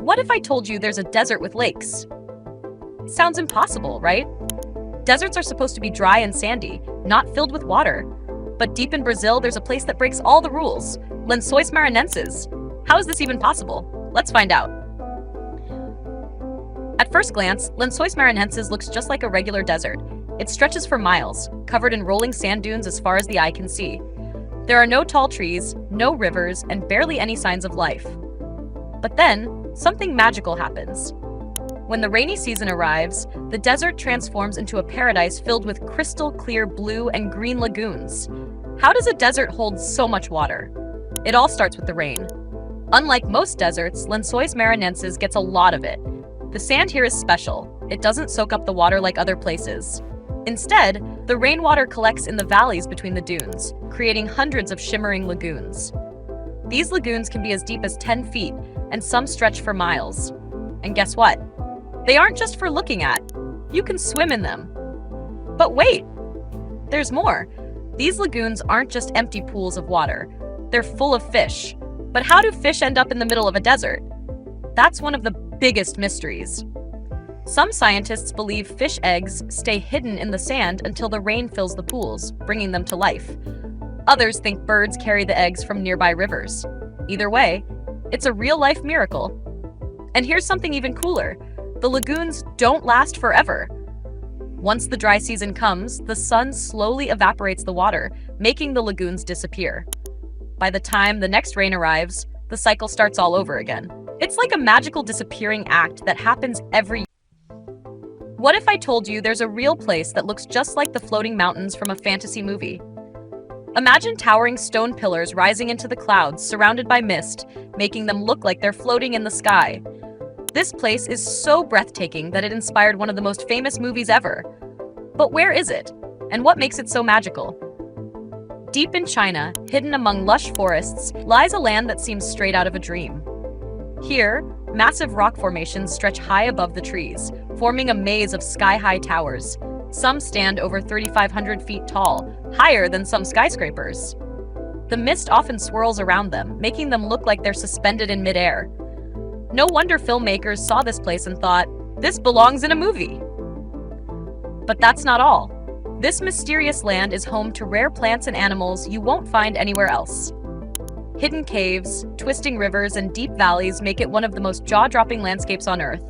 What if I told you there's a desert with lakes? Sounds impossible, right? Deserts are supposed to be dry and sandy, not filled with water. But deep in Brazil, there's a place that breaks all the rules, Lençóis Maranhenses. How is this even possible? Let's find out. At first glance, Lençóis Maranhenses looks just like a regular desert. It stretches for miles, covered in rolling sand dunes as far as the eye can see. There are no tall trees, no rivers, and barely any signs of life. But then, something magical happens. When the rainy season arrives, the desert transforms into a paradise filled with crystal clear blue and green lagoons. How does a desert hold so much water? It all starts with the rain. Unlike most deserts, Lençóis Maranhenses gets a lot of it. The sand here is special. It doesn't soak up the water like other places. Instead, the rainwater collects in the valleys between the dunes, creating hundreds of shimmering lagoons. These lagoons can be as deep as 10 feet, and some stretch for miles. And guess what? They aren't just for looking at. You can swim in them. But wait! There's more. These lagoons aren't just empty pools of water. They're full of fish. But how do fish end up in the middle of a desert? That's one of the biggest mysteries. Some scientists believe fish eggs stay hidden in the sand until the rain fills the pools, bringing them to life. Others think birds carry the eggs from nearby rivers. Either way, it's a real-life miracle. And here's something even cooler. The lagoons don't last forever. Once the dry season comes, the sun slowly evaporates the water, making the lagoons disappear. By the time the next rain arrives, the cycle starts all over again. It's like a magical disappearing act that happens every year. What if I told you there's a real place that looks just like the floating mountains from a fantasy movie? Imagine towering stone pillars rising into the clouds, surrounded by mist, making them look like they're floating in the sky. This place is so breathtaking that it inspired one of the most famous movies ever. But where is it? And what makes it so magical? Deep in China, hidden among lush forests, lies a land that seems straight out of a dream. Here, massive rock formations stretch high above the trees, forming a maze of sky-high towers. Some stand over 3,500 feet tall, higher than some skyscrapers. The mist often swirls around them, making them look like they're suspended in midair. No wonder filmmakers saw this place and thought, this belongs in a movie. But that's not all. This mysterious land is home to rare plants and animals you won't find anywhere else. Hidden caves, twisting rivers, and deep valleys make it one of the most jaw-dropping landscapes on Earth.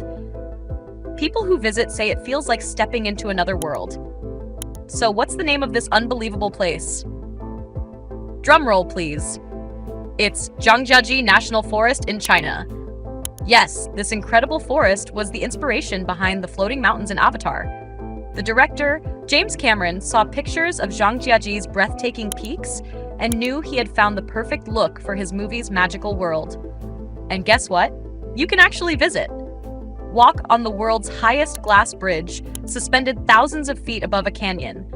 People who visit say it feels like stepping into another world. So what's the name of this unbelievable place? Drumroll, please. It's Zhangjiajie National Forest in China. Yes, this incredible forest was the inspiration behind the floating mountains in Avatar. The director, James Cameron, saw pictures of Zhangjiajie's breathtaking peaks and knew he had found the perfect look for his movie's magical world. And guess what? You can actually visit. Walk on the world's highest glass bridge, suspended thousands of feet above a canyon.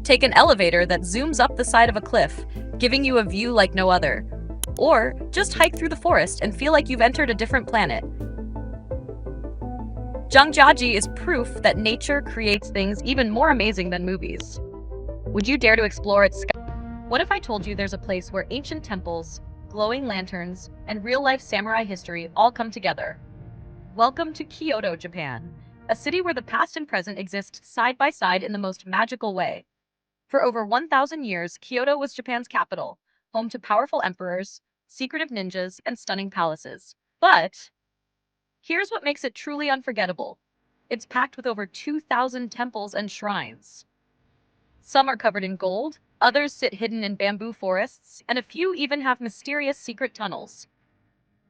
Take an elevator that zooms up the side of a cliff, giving you a view like no other. Or just hike through the forest and feel like you've entered a different planet. Zhangjiajie is proof that nature creates things even more amazing than movies. Would you dare to explore its sky? What if I told you there's a place where ancient temples, glowing lanterns, and real-life samurai history all come together? Welcome to Kyoto, Japan, a city where the past and present exist side by side in the most magical way. For over 1,000 years, Kyoto was Japan's capital, home to powerful emperors, secretive ninjas, and stunning palaces. But here's what makes it truly unforgettable. It's packed with over 2,000 temples and shrines. Some are covered in gold, others sit hidden in bamboo forests, and a few even have mysterious secret tunnels.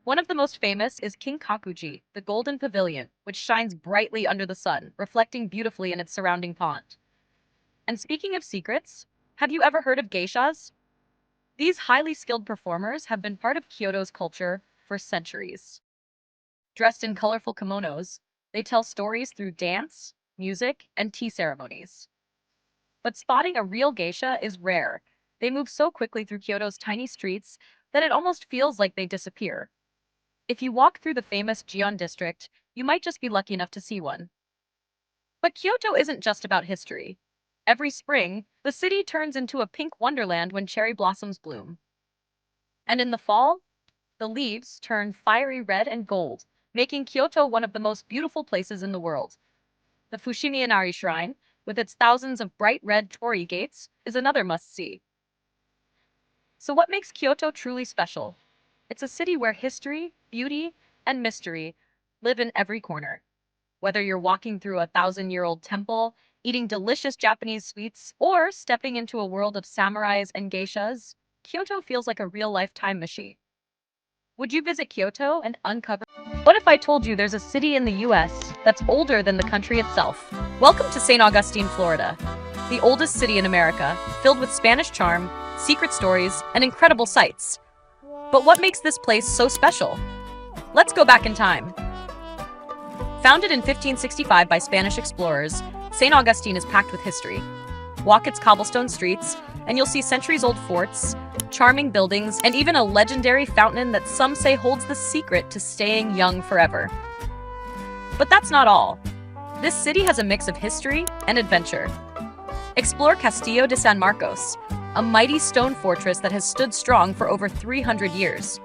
One of the most famous is Kinkakuji, the Golden Pavilion, which shines brightly under the sun, reflecting beautifully in its surrounding pond. And speaking of secrets, have you ever heard of geishas? These highly skilled performers have been part of Kyoto's culture for centuries. Dressed in colorful kimonos, they tell stories through dance, music, and tea ceremonies. But spotting a real geisha is rare. They move so quickly through Kyoto's tiny streets that it almost feels like they disappear. If you walk through the famous Gion district, you might just be lucky enough to see one. But Kyoto isn't just about history. Every spring, the city turns into a pink wonderland when cherry blossoms bloom. And in the fall, the leaves turn fiery red and gold, making Kyoto one of the most beautiful places in the world. The Fushimi Inari Shrine, with its thousands of bright red torii gates, is another must-see. So what makes Kyoto truly special? It's a city where history, beauty, and mystery live in every corner. Whether you're walking through a thousand-year-old temple, eating delicious Japanese sweets, or stepping into a world of samurais and geishas, Kyoto feels like a real-life time machine. Would you visit Kyoto and uncover? What if I told you there's a city in the US that's older than the country itself? Welcome to St. Augustine, Florida, the oldest city in America, filled with Spanish charm, secret stories, and incredible sights. But what makes this place so special? Let's go back in time. Founded in 1565 by Spanish explorers, St. Augustine is packed with history. Walk its cobblestone streets, and you'll see centuries-old forts, charming buildings, and even a legendary fountain that some say holds the secret to staying young forever. But that's not all. This city has a mix of history and adventure. Explore Castillo de San Marcos, a mighty stone fortress that has stood strong for over 300 years.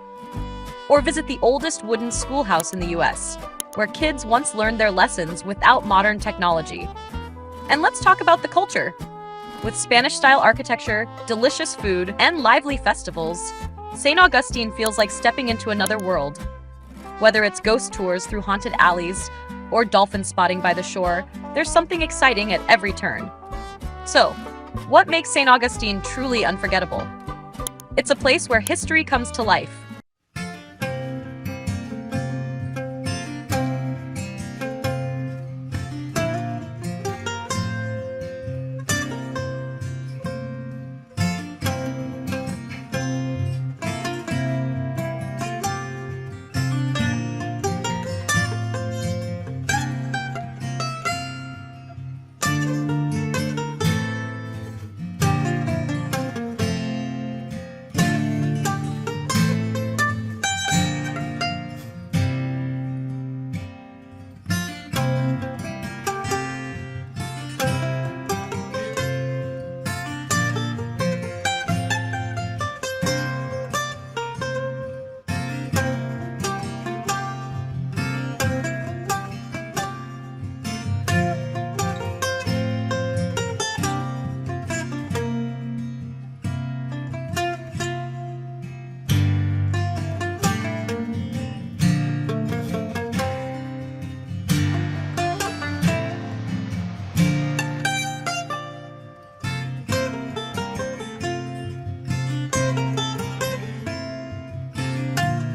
Or visit the oldest wooden schoolhouse in the US, where kids once learned their lessons without modern technology. And let's talk about the culture. With Spanish-style architecture, delicious food, and lively festivals, St. Augustine feels like stepping into another world. Whether it's ghost tours through haunted alleys or dolphin spotting by the shore, there's something exciting at every turn. So, what makes St. Augustine truly unforgettable? It's a place where history comes to life.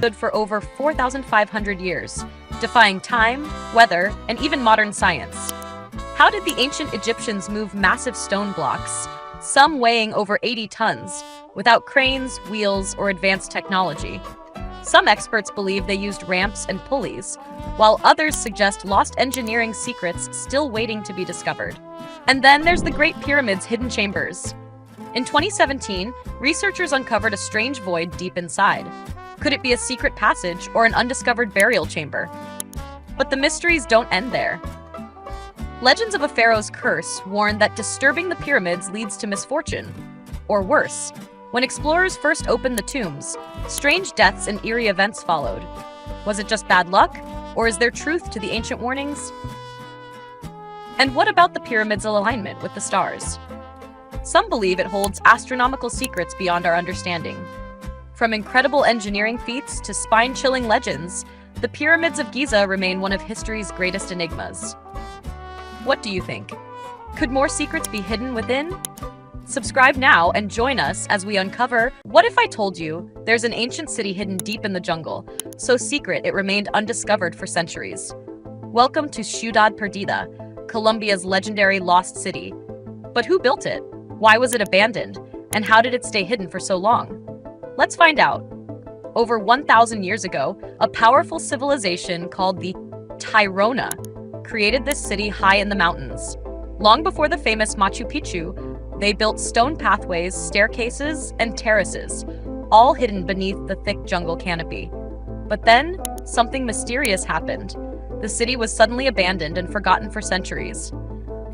Stood for over 4,500 years, defying time, weather, and even modern science. How did the ancient Egyptians move massive stone blocks, some weighing over 80 tons, without cranes, wheels, or advanced technology? Some experts believe they used ramps and pulleys, while others suggest lost engineering secrets still waiting to be discovered. And then there's the Great Pyramid's hidden chambers. In 2017, researchers uncovered a strange void deep inside. Could it be a secret passage or an undiscovered burial chamber? But the mysteries don't end there. Legends of a pharaoh's curse warn that disturbing the pyramids leads to misfortune. Or worse, when explorers first opened the tombs, strange deaths and eerie events followed. Was it just bad luck, or is there truth to the ancient warnings? And what about the pyramid's alignment with the stars? Some believe it holds astronomical secrets beyond our understanding. From incredible engineering feats to spine-chilling legends, the pyramids of Giza remain one of history's greatest enigmas. What do you think? Could more secrets be hidden within? Subscribe now and join us as we uncover. What if I told you there's an ancient city hidden deep in the jungle, so secret it remained undiscovered for centuries? Welcome to Ciudad Perdida, Colombia's legendary lost city. But who built it? Why was it abandoned? And how did it stay hidden for so long? Let's find out. Over 1,000 years ago, a powerful civilization called the Tairona created this city high in the mountains. Long before the famous Machu Picchu, they built stone pathways, staircases, and terraces, all hidden beneath the thick jungle canopy. But then, something mysterious happened. The city was suddenly abandoned and forgotten for centuries.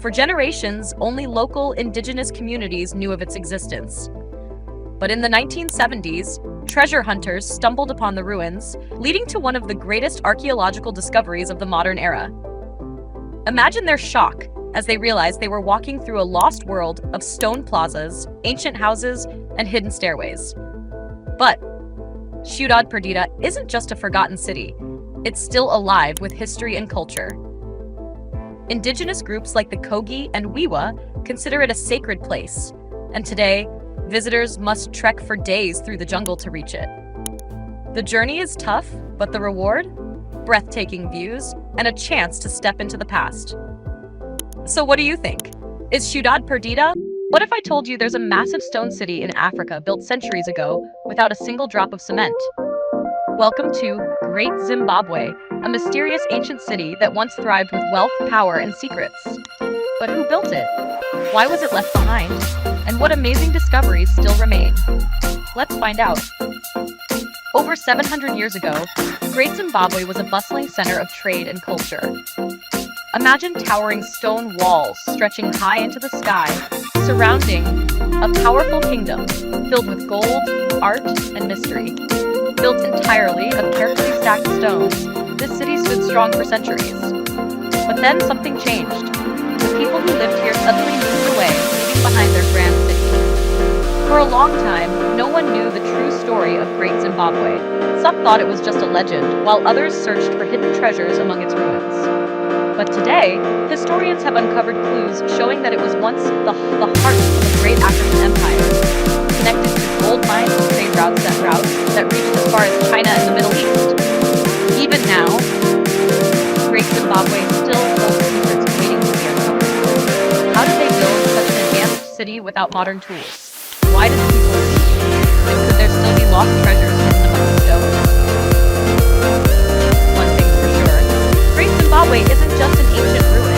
For generations, only local indigenous communities knew of its existence. But in the 1970s, treasure hunters stumbled upon the ruins, leading to one of the greatest archaeological discoveries of the modern era. Imagine their shock as they realized they were walking through a lost world of stone plazas, ancient houses, and hidden stairways. But Ciudad Perdida isn't just a forgotten city. It's still alive with history and culture. Indigenous groups like the Kogi and Wiwa consider it a sacred place, and today, visitors must trek for days through the jungle to reach it. The journey is tough, but the reward? Breathtaking views and a chance to step into the past. So what do you think? Is Ciudad Perdida? What if I told you there's a massive stone city in Africa built centuries ago without a single drop of cement? Welcome to Great Zimbabwe, a mysterious ancient city that once thrived with wealth, power, and secrets. But who built it? Why was it left behind? And what amazing discoveries still remain? Let's find out. Over 700 years ago, Great Zimbabwe was a bustling center of trade and culture. Imagine towering stone walls stretching high into the sky, surrounding a powerful kingdom filled with gold, art, and mystery. Built entirely of carefully stacked stones, this city stood strong for centuries. But then something changed. The people who lived here suddenly moved away, leaving behind their grand city. For a long time, no one knew the true story of Great Zimbabwe. Some thought it was just a legend, while others searched for hidden treasures among its ruins. But today, historians have uncovered clues showing that it was once the heart of a great African empire, connected to gold mines and trade routes that reached as far as China and the Middle East. Even now, Great Zimbabwe still holds secrets waiting to be uncovered. How did they build such an advanced city without modern tools? Why did the people leave? And could there still be lost treasures hidden among the stones? One thing's for sure, Great Zimbabwe isn't just an ancient ruin.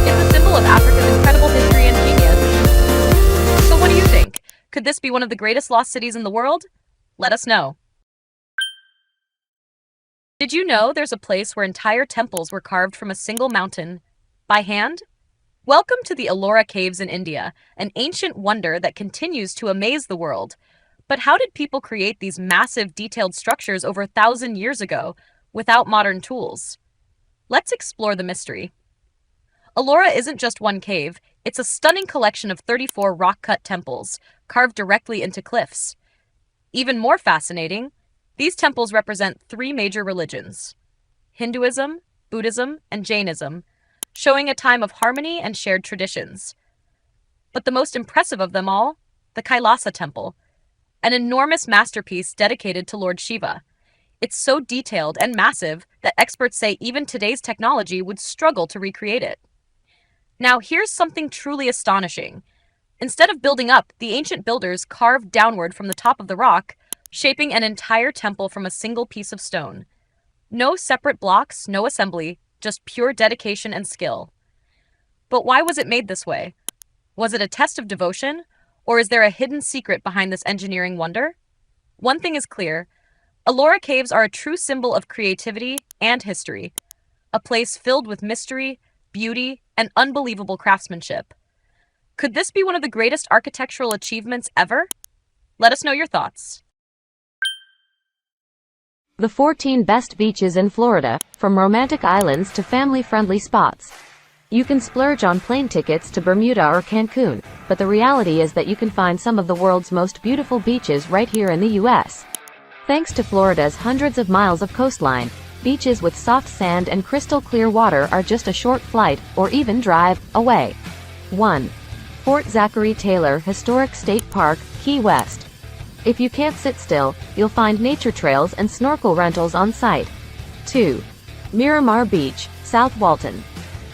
It's a symbol of Africa's incredible history and genius. So what do you think? Could this be one of the greatest lost cities in the world? Let us know. Did you know there's a place where entire temples were carved from a single mountain by hand? Welcome to the Ellora Caves in India, an ancient wonder that continues to amaze the world. But how did people create these massive, detailed structures over 1,000 years ago without modern tools? Let's explore the mystery. Ellora isn't just one cave, it's a stunning collection of 34 rock-cut temples, carved directly into cliffs. Even more fascinating, these temples represent 3 major religions: Hinduism, Buddhism, and Jainism, showing a time of harmony and shared traditions. But the most impressive of them all, the Kailasa Temple, an enormous masterpiece dedicated to Lord Shiva. It's so detailed and massive that experts say even today's technology would struggle to recreate it. Now, here's something truly astonishing. Instead of building up, the ancient builders carved downward from the top of the rock, shaping an entire temple from a single piece of stone. No separate blocks, no assembly, just pure dedication and skill. But why was it made this way? Was it a test of devotion, or is there a hidden secret behind this engineering wonder? One thing is clear, Ellora Caves are a true symbol of creativity and history, a place filled with mystery, beauty, and unbelievable craftsmanship. Could this be one of the greatest architectural achievements ever? Let us know your thoughts. The 14 best beaches in Florida, from romantic islands to family-friendly spots. You can splurge on plane tickets to Bermuda or Cancun, but the reality is that you can find some of the world's most beautiful beaches right here in the U.S. Thanks to Florida's hundreds of miles of coastline, beaches with soft sand and crystal clear water are just a short flight, or even drive, away. 1. Fort Zachary Taylor Historic State Park, Key West. If you can't sit still, you'll find nature trails and snorkel rentals on site. 2. Miramar Beach, South Walton.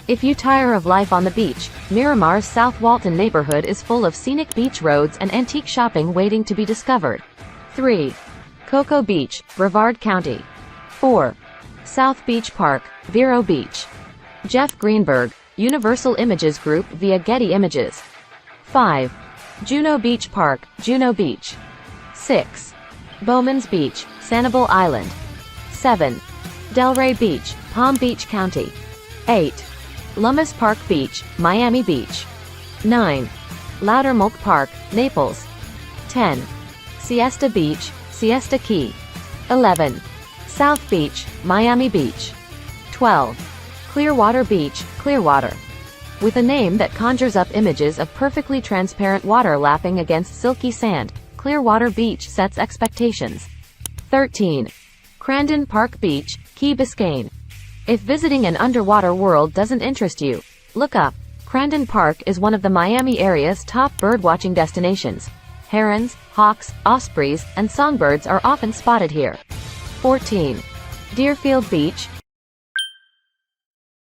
If you tire of life on the beach, Miramar's South Walton neighborhood is full of scenic beach roads and antique shopping waiting to be discovered. 3. Cocoa Beach, Brevard County. 4. South Beach Park, Vero Beach. Jeff Greenberg, Universal Images Group via Getty Images. 5. Juno Beach Park, Juno Beach. 6. Bowman's Beach, Sanibel Island. 7. Delray Beach, Palm Beach County. 8. Lummis Park Beach, Miami Beach. 9. Loudermilk Park, Naples. 10. Siesta Beach, Siesta Key. 11. South Beach, Miami Beach. 12. Clearwater Beach, Clearwater. With a name that conjures up images of perfectly transparent water lapping against silky sand, Clearwater Beach sets expectations. 13. Crandon Park Beach, Key Biscayne. If visiting an underwater world doesn't interest you, look up. Crandon Park is one of the Miami area's top birdwatching destinations. Herons, hawks, ospreys, and songbirds are often spotted here. 14. Deerfield Beach,